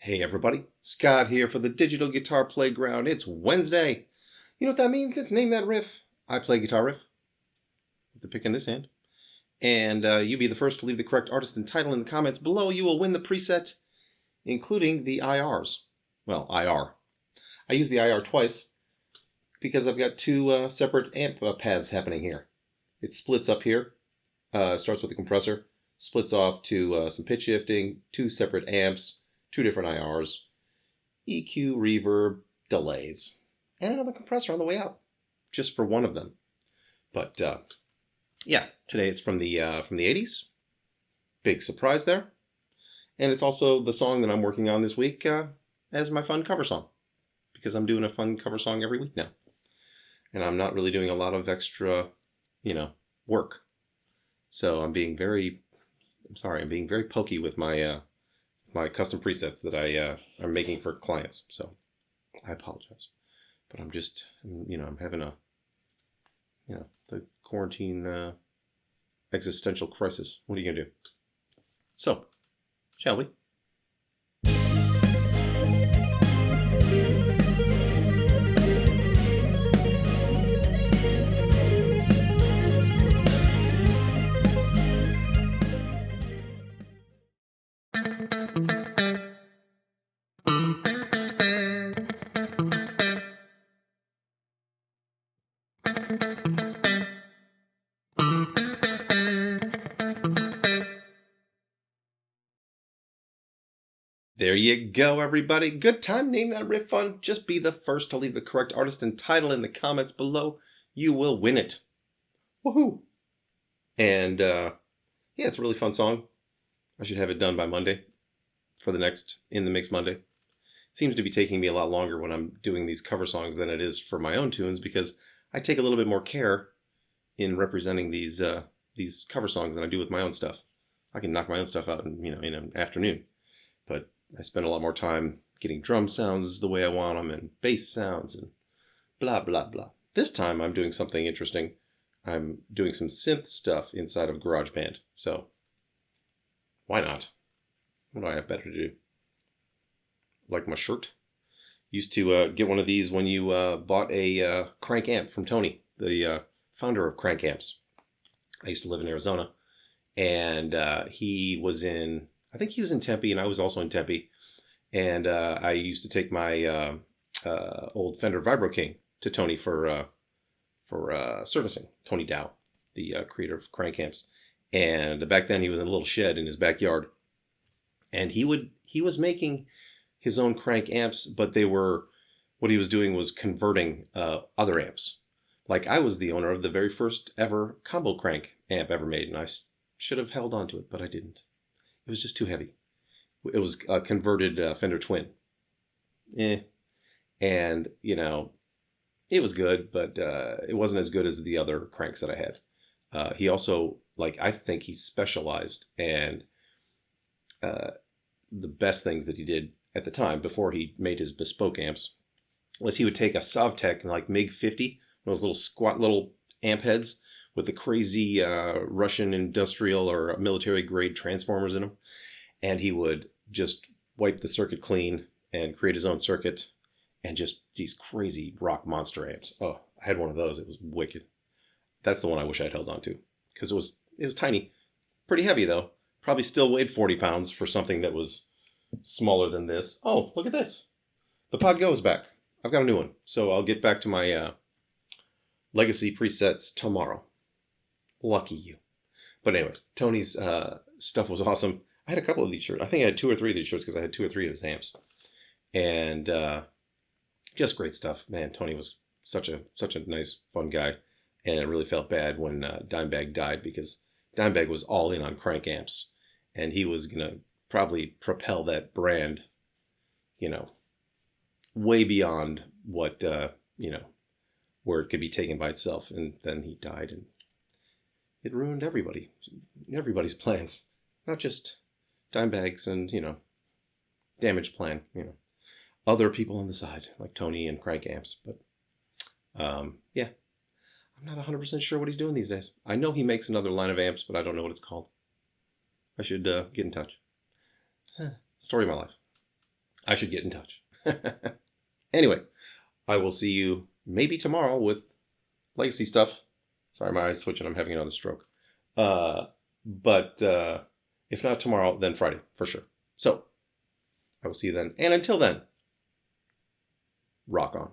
Hey everybody, Scott here for the Digital Guitar Playground. It's Wednesday. You know what that means? It's Name That Riff. I play guitar riff with the pick in this hand. And you be the first to leave the correct artist and title in the comments below. You will win the preset, including the IRs. Well, IR. I use the IR twice because I've got two separate amp paths happening here. It splits up here, starts with the compressor, splits off to some pitch shifting, two separate amps, two different IRs, EQ, reverb, delays, and another compressor on the way out, just for one of them. But yeah, today it's from the 80's. Big surprise there. And it's also the song that I'm working on this week as my fun cover song, because I'm doing a fun cover song every week now. And I'm not really doing a lot of extra, work. So I'm being very pokey with my my custom presets that I'm making for clients. So I apologize, but I'm just, I'm having a, the quarantine existential crisis. What are you gonna do? So, shall we? There you go, everybody. Good time. Name that riff fun. Just be the first to leave the correct artist and title in the comments below. You will win it. Woohoo! And yeah, it's a really fun song. I should have it done by Monday for the next In the Mix Monday. It seems to be taking me a lot longer when I'm doing these cover songs than it is for my own tunes, because I take a little bit more care in representing these cover songs than I do with my own stuff. I can knock my own stuff out in an afternoon, but I spend a lot more time getting drum sounds the way I want them and bass sounds and blah, blah, blah. This time I'm doing something interesting. I'm doing some synth stuff inside of GarageBand. So why not? What do I have better to do? Like my shirt? Used to get one of these when you bought a crank amp from Tony, the founder of crank amps. I used to live in Arizona, and he was in, I think he was in Tempe, and I was also in Tempe. And I used to take my old Fender Vibro King to Tony for servicing. Tony Dow, the creator of crank amps. And back then he was in a little shed in his backyard. And he was making his own crank amps, but what he was doing was converting other amps. Like, I was the owner of the very first ever combo crank amp ever made, and I should have held on to it, but I didn't. It was just too heavy. It was a converted Fender Twin. And, it was good, but it wasn't as good as the other cranks that I had. He also, I think he specialized, and the best things that he did at the time, before he made his bespoke amps, was he would take a Sovtek, MiG 50, those little squat little amp heads with the crazy Russian industrial or military grade transformers in them. And he would just wipe the circuit clean and create his own circuit, and just these crazy rock monster amps. Oh, I had one of those. It was wicked. That's the one I wish I'd held on to, because it was tiny. Pretty heavy though. Probably still weighed 40 pounds for something that was smaller than this. Oh, look at this. The Pod Go is back. I've got a new one. So I'll get back to my legacy presets tomorrow. Lucky you. But anyway, Tony's stuff was awesome. I had a couple of these shirts. I think I had 2 or 3 of these shirts because I had 2 or 3 of his amps. And just great stuff. Man, Tony was such a nice, fun guy. And it really felt bad when Dimebag died, because Dimebag was all in on crank amps. And he was going to probably propel that brand, way beyond what, where it could be taken by itself. And then he died, and it ruined everybody's plans. Not just Dimebag's and, Damage Plan, other people on the side, like Tony and crank amps. But, yeah, I'm not 100% sure what he's doing these days. I know he makes another line of amps, but I don't know what it's called. I should get in touch. Story of my life. I should get in touch. Anyway, I will see you maybe tomorrow with legacy stuff. Sorry, my eyes twitching. I'm having another stroke. But if not tomorrow, then Friday for sure. So I will see you then. And until then, rock on.